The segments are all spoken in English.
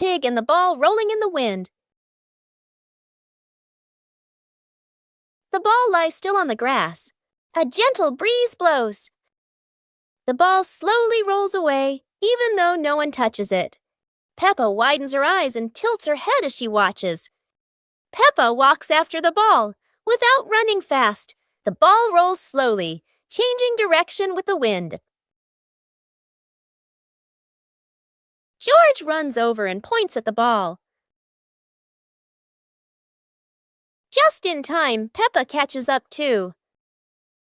Pig and the ball rolling in the wind. The ball lies still on the grass. A gentle breeze blows. The ball slowly rolls away, even though no one touches it. Peppa widens her eyes and tilts her head as she watches. Peppa walks after the ball. Without running fast, the ball rolls slowly, changing direction with the wind. George runs over and points at the ball. Just in time, Peppa catches up too.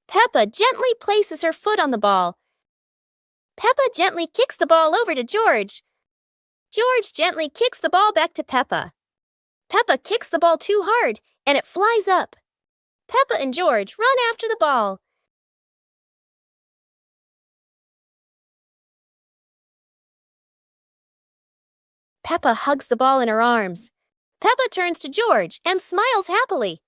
Peppa gently places her foot on the ball. Peppa gently kicks the ball over to George. George gently kicks the ball back to Peppa. Peppa kicks the ball too hard, and it flies up. Peppa and George run after the ball. Peppa hugs the ball in her arms. Peppa turns to George and smiles happily.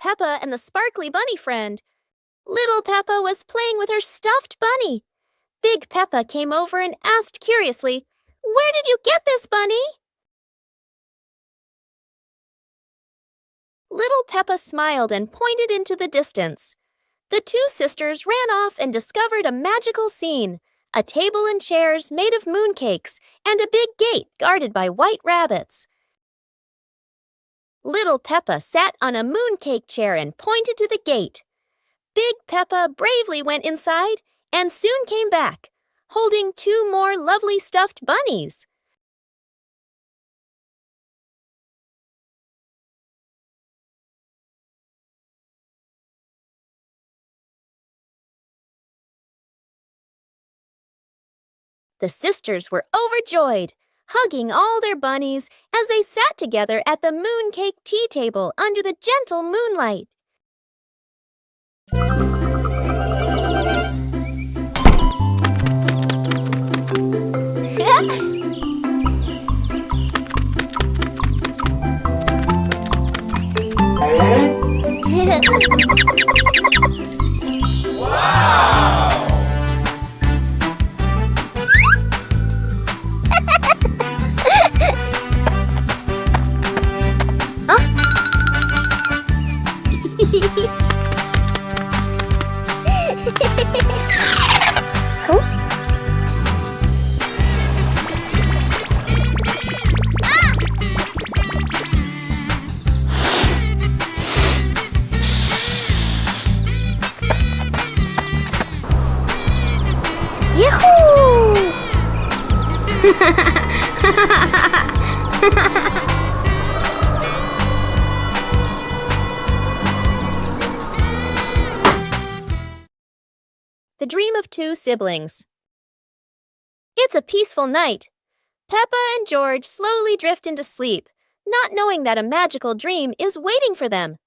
Peppa and the sparkly bunny friend. Little Peppa was playing with her stuffed bunny. Big Peppa came over and asked curiously, "Where did you get this bunny?" Little Peppa smiled and pointed into the distance. The two sisters ran off and discovered a magical scene, a table and chairs made of mooncakes and a big gate guarded by white rabbits. Little Peppa sat on a mooncake chair and pointed to the gate. Big Peppa bravely went inside and soon came back, holding two more lovely stuffed bunnies. The sisters were overjoyed, hugging all their bunnies as they sat together at the mooncake tea table under the gentle moonlight. Wow! Cool. Yahoo! The Dream of Two Siblings. It's a peaceful night. Peppa and George slowly drift into sleep, not knowing that a magical dream is waiting for them.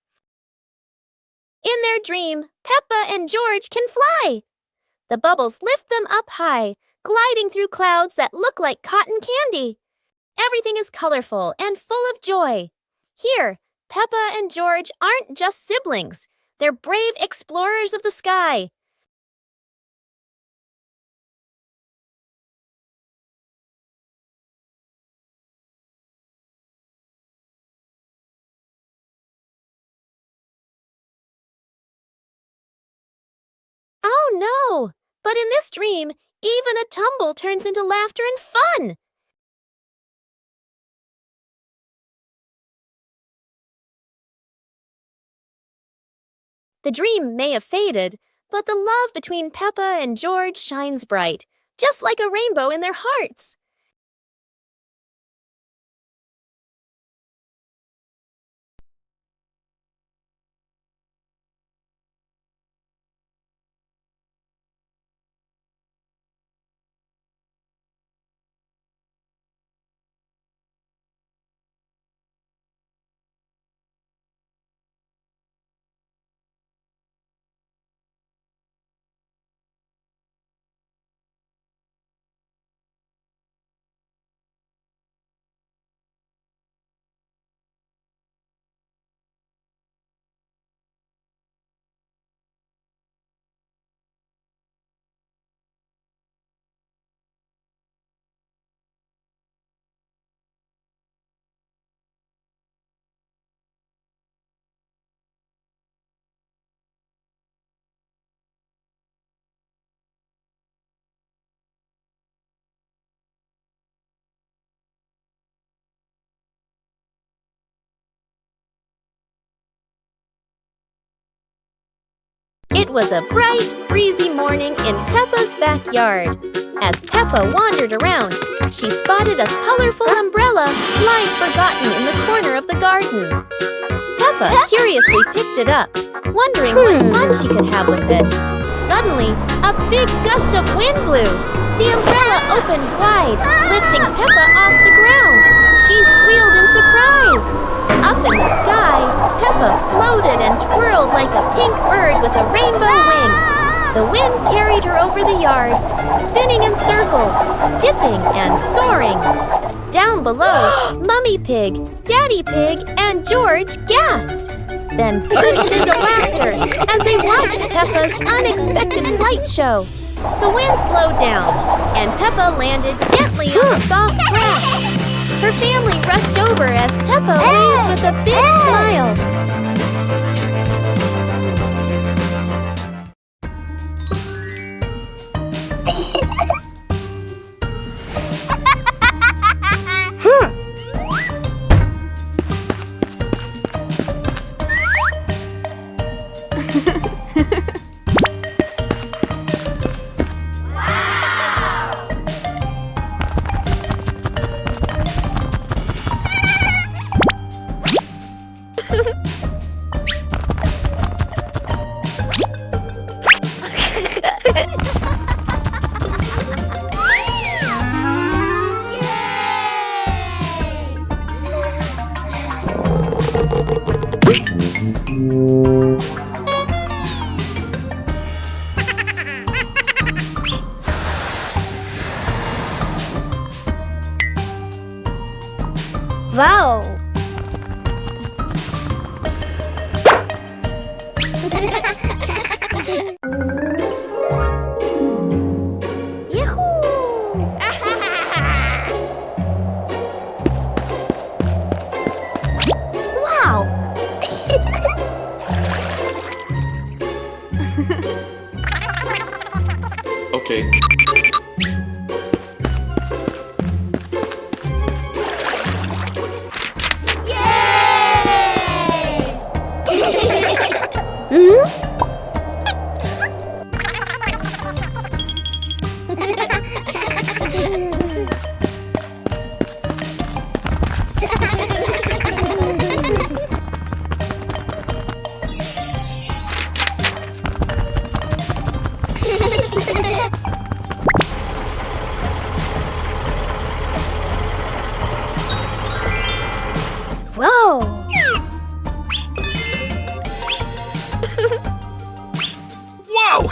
In their dream, Peppa and George can fly. The bubbles lift them up high, gliding through clouds that look like cotton candy. Everything is colorful and full of joy. Here, Peppa and George aren't just siblings. They're brave explorers of the sky. Oh no! But in this dream, Even a tumble turns into laughter and fun. The dream may have faded, but the love between Peppa and George shines bright, just like a rainbow in their hearts. It was a bright, breezy morning in Peppa's backyard. As Peppa wandered around, she spotted a colorful umbrella lying forgotten in the corner of the garden. Peppa curiously picked it up, wondering what fun she could have with it. Suddenly, a big gust of wind blew. The umbrella opened wide, lifting Peppa off the ground. She squealed in surprise. Up in the sky, Peppa floated and twirled like a pink bird with a rainbow wing. The wind carried her over the yard, spinning in circles, dipping and soaring. Down below, Mummy Pig, Daddy Pig, and George gasped, then burst into laughter as they watched Peppa's unexpected flight show. The wind slowed down, and Peppa landed gently on the soft grass. Her family rushed over as Peppa waved with a big smile. Wow! Wow! Okay. Whoa! Whoa!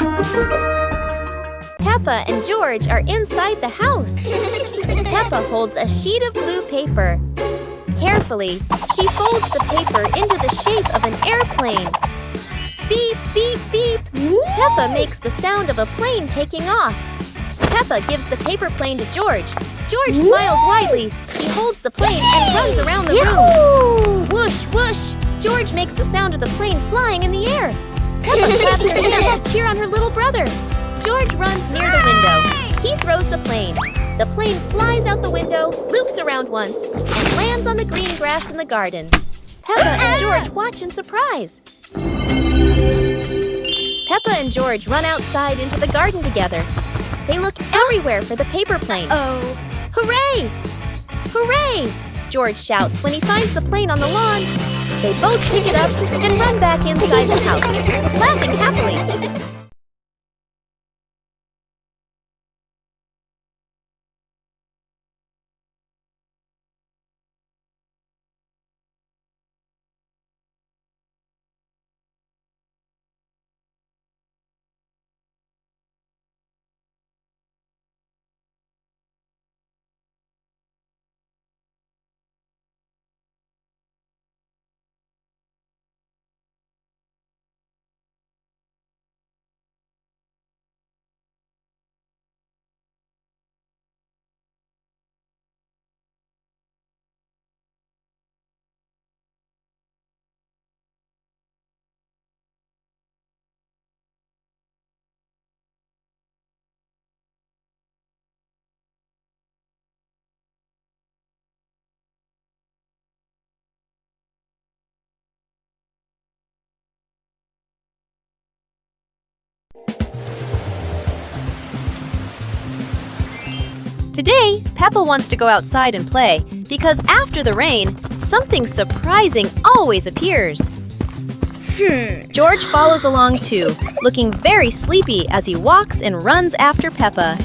Peppa and George are inside the house. Peppa holds a sheet of blue paper. Carefully, she folds the paper into the shape of an airplane. Beep, beep, beep! Peppa makes the sound of a plane taking off. Peppa gives the paper plane to George. George smiles widely. He holds the plane and runs around the room. Whoosh, whoosh! George makes the sound of the plane flying in the air. Peppa claps her hands to cheer on her little brother. George runs near the window. He throws the plane. The plane flies out the window, loops around once, and lands on the green grass in the garden. Peppa and George watch in surprise. Peppa and George run outside into the garden together. They look everywhere for the paper plane. Hooray! Hooray! George shouts when he finds the plane on the lawn. They both pick it up and run back inside the house, laughing happily. Today, Peppa wants to go outside and play because after the rain, something surprising always appears. George follows along too, looking very sleepy as he walks and runs after Peppa.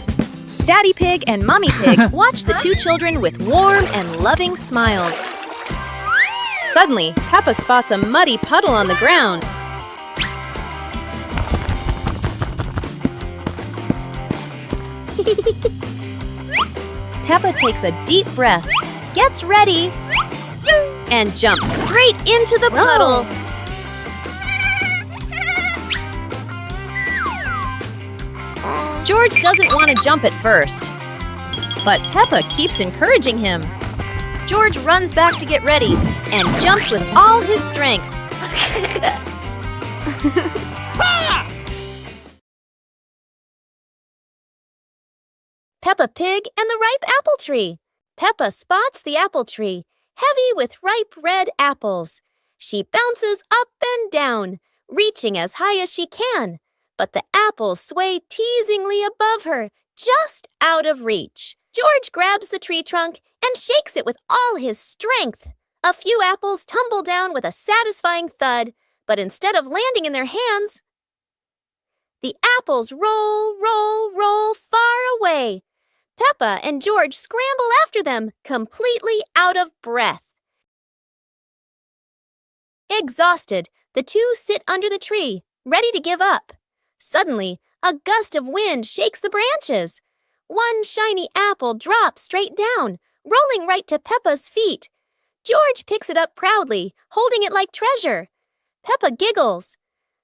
Daddy Pig and Mommy Pig watch the two children with warm and loving smiles. Suddenly, Peppa spots a muddy puddle on the ground. Peppa takes a deep breath, gets ready, and jumps straight into the puddle. George doesn't want to jump at first, but Peppa keeps encouraging him. George runs back to get ready and jumps with all his strength. Peppa Pig and the ripe apple tree. Peppa spots the apple tree, heavy with ripe red apples. She bounces up and down, reaching as high as she can, but the apples sway teasingly above her, just out of reach. George grabs the tree trunk and shakes it with all his strength. A few apples tumble down with a satisfying thud, but instead of landing in their hands, the apples roll, roll, roll far away. Peppa and George scramble after them, completely out of breath. Exhausted, the two sit under the tree, ready to give up. Suddenly, a gust of wind shakes the branches. One shiny apple drops straight down, rolling right to Peppa's feet. George picks it up proudly, holding it like treasure. Peppa giggles.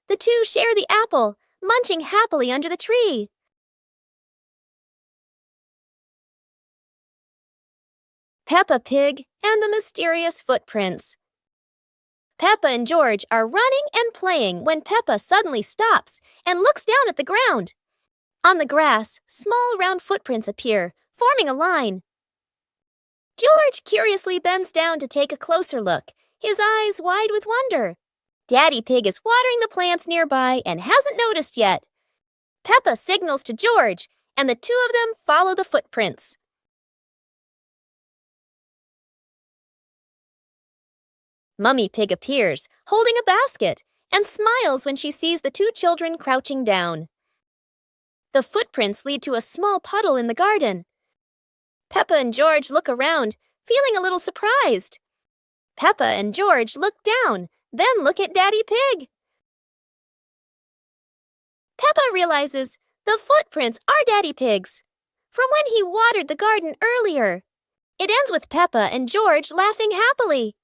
The two share the apple, munching happily under the tree. Peppa Pig and the Mysterious Footprints. Peppa and George are running and playing when Peppa suddenly stops and looks down at the ground. On the grass, small round footprints appear, forming a line. George curiously bends down to take a closer look, his eyes wide with wonder. Daddy Pig is watering the plants nearby and hasn't noticed yet. Peppa signals to George, and the two of them follow the footprints. Mummy Pig appears, holding a basket, and smiles when she sees the two children crouching down. The footprints lead to a small puddle in the garden. Peppa and George look around, feeling a little surprised. Peppa and George look down, then look at Daddy Pig. Peppa realizes the footprints are Daddy Pig's, from when he watered the garden earlier. It ends with Peppa and George laughing happily.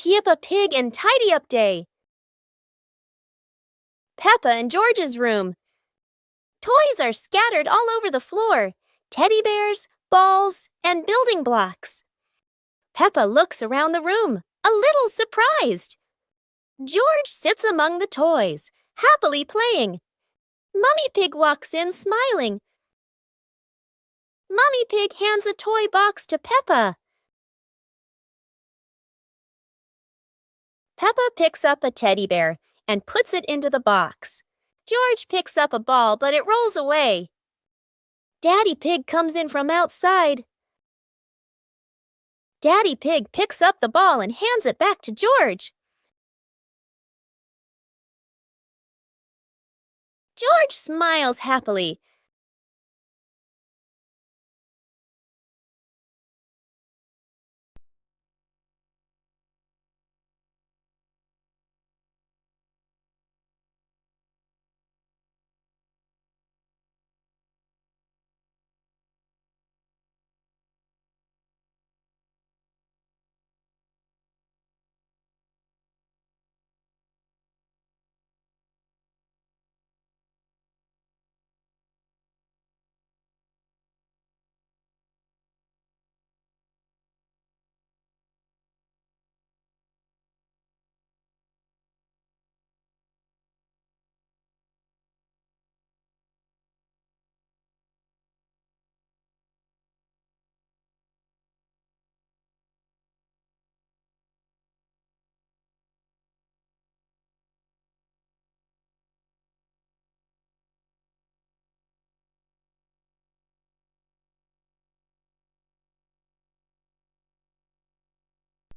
Peppa Pig and Tidy Up Day. Peppa and George's room. Toys are scattered all over the floor. Teddy bears, balls, and building blocks. Peppa looks around the room, a little surprised. George sits among the toys, happily playing. Mummy Pig walks in smiling. Mummy Pig hands a toy box to Peppa. Peppa picks up a teddy bear and puts it into the box. George picks up a ball, but it rolls away. Daddy Pig comes in from outside. Daddy Pig picks up the ball and hands it back to George. George smiles happily.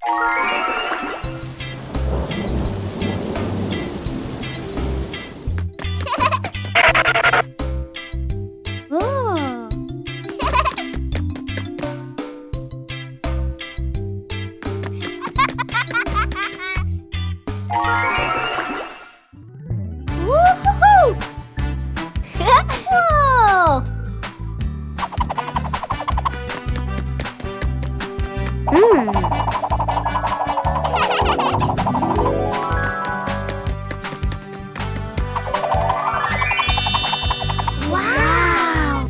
Oh. Woo-hoo-hoo! Whoa! Wow!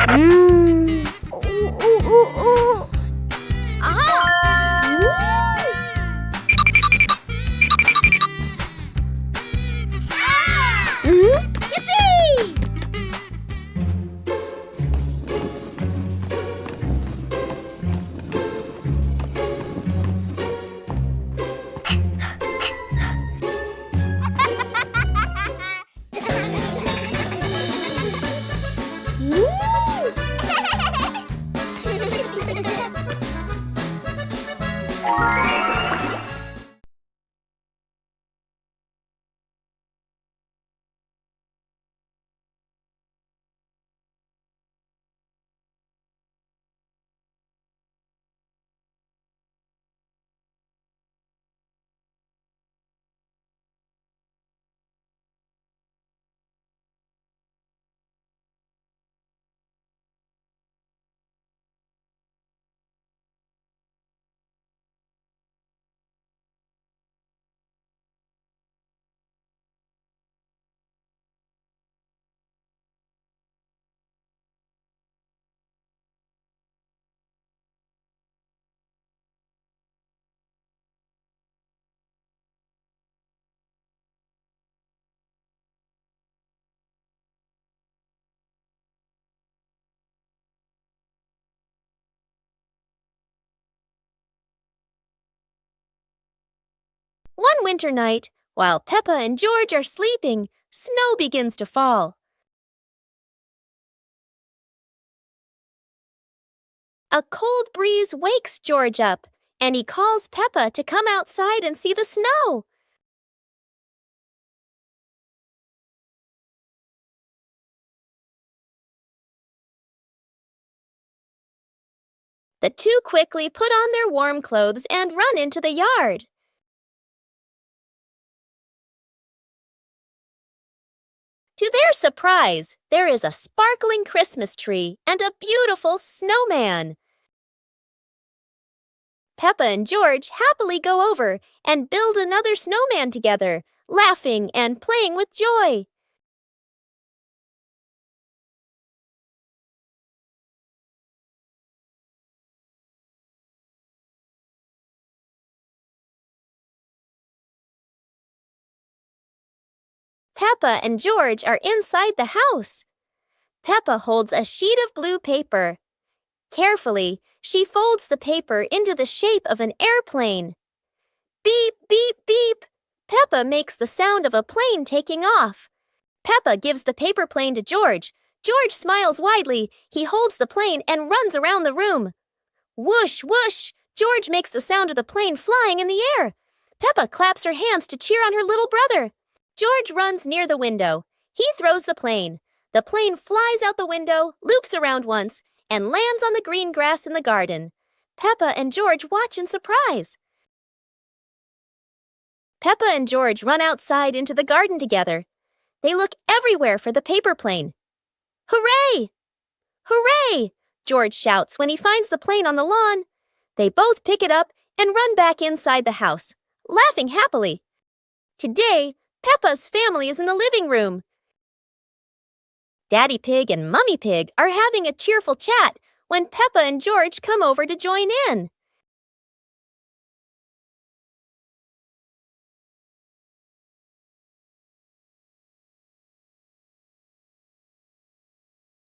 Ooh, ooh, ooh, ooh. Ah! Yippee! One winter night, while Peppa and George are sleeping, snow begins to fall. A cold breeze wakes George up, and he calls Peppa to come outside and see the snow. The two quickly put on their warm clothes and run into the yard. To their surprise, there is a sparkling Christmas tree and a beautiful snowman. Peppa and George happily go over and build another snowman together, laughing and playing with joy. Peppa and George are inside the house. Peppa holds a sheet of blue paper. Carefully, she folds the paper into the shape of an airplane. Beep, beep, beep! Peppa makes the sound of a plane taking off. Peppa gives the paper plane to George. George smiles widely. He holds the plane and runs around the room. Whoosh, whoosh! George makes the sound of the plane flying in the air. Peppa claps her hands to cheer on her little brother. George runs near the window. He throws the plane. The plane flies out the window, loops around once, and lands on the green grass in the garden. Peppa and George watch in surprise. Peppa and George run outside into the garden together. They look everywhere for the paper plane. Hooray! Hooray! George shouts when he finds the plane on the lawn. They both pick it up and run back inside the house, laughing happily. Today, Peppa's family is in the living room. Daddy Pig and Mummy Pig are having a cheerful chat when Peppa and George come over to join in.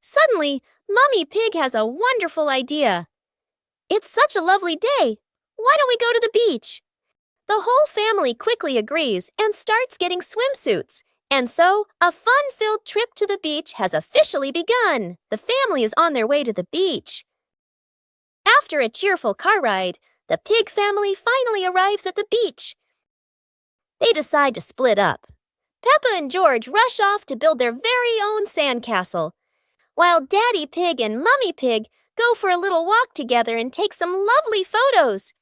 Suddenly, Mummy Pig has a wonderful idea. It's such a lovely day. Why don't we go to the beach? The whole family quickly agrees and starts getting swimsuits. And so, a fun-filled trip to the beach has officially begun. The family is on their way to the beach. After a cheerful car ride, the Pig family finally arrives at the beach. They decide to split up. Peppa and George rush off to build their very own sandcastle, while Daddy Pig and Mummy Pig go for a little walk together and take some lovely photos.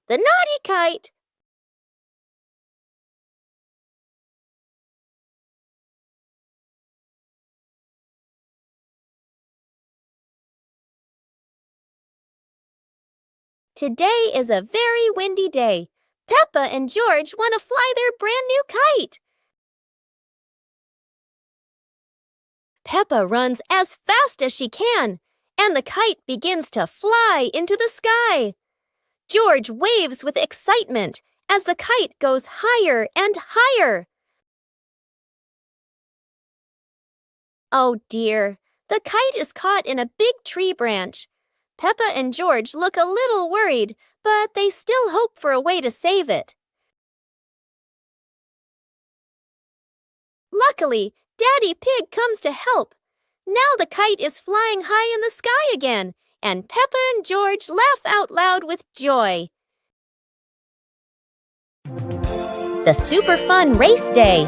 The naughty kite. Today is a very windy day. Peppa and George want to fly their brand new kite. Peppa runs as fast as she can, and the kite begins to fly into the sky. George waves with excitement as the kite goes higher and higher. Oh dear, the kite is caught in a big tree branch. Peppa and George look a little worried, but they still hope for a way to save it. Luckily, Daddy Pig comes to help. Now the kite is flying high in the sky again, and Peppa and George laugh out loud with joy. The Super Fun Race Day.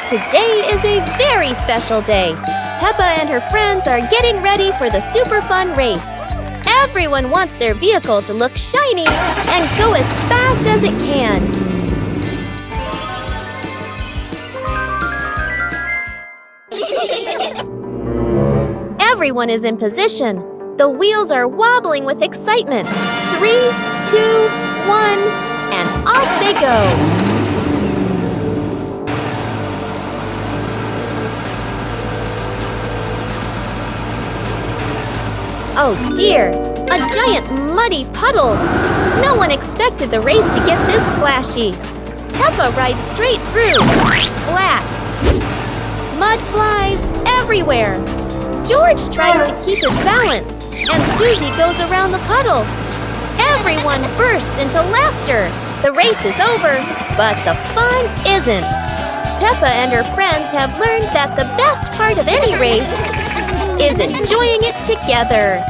Today is a very special day. Peppa and her friends are getting ready for the Super Fun race. Everyone wants their vehicle to look shiny and go as fast as it can. Everyone is in position. The wheels are wobbling with excitement. 3, 2, 1, and off they go. Oh dear, a giant muddy puddle. No one expected the race to get this splashy. Peppa rides straight through. Splat! Mud flies everywhere. George tries to keep his balance, and Susie goes around the puddle. Everyone bursts into laughter. The race is over, but the fun isn't. Peppa and her friends have learned that the best part of any race is enjoying it together.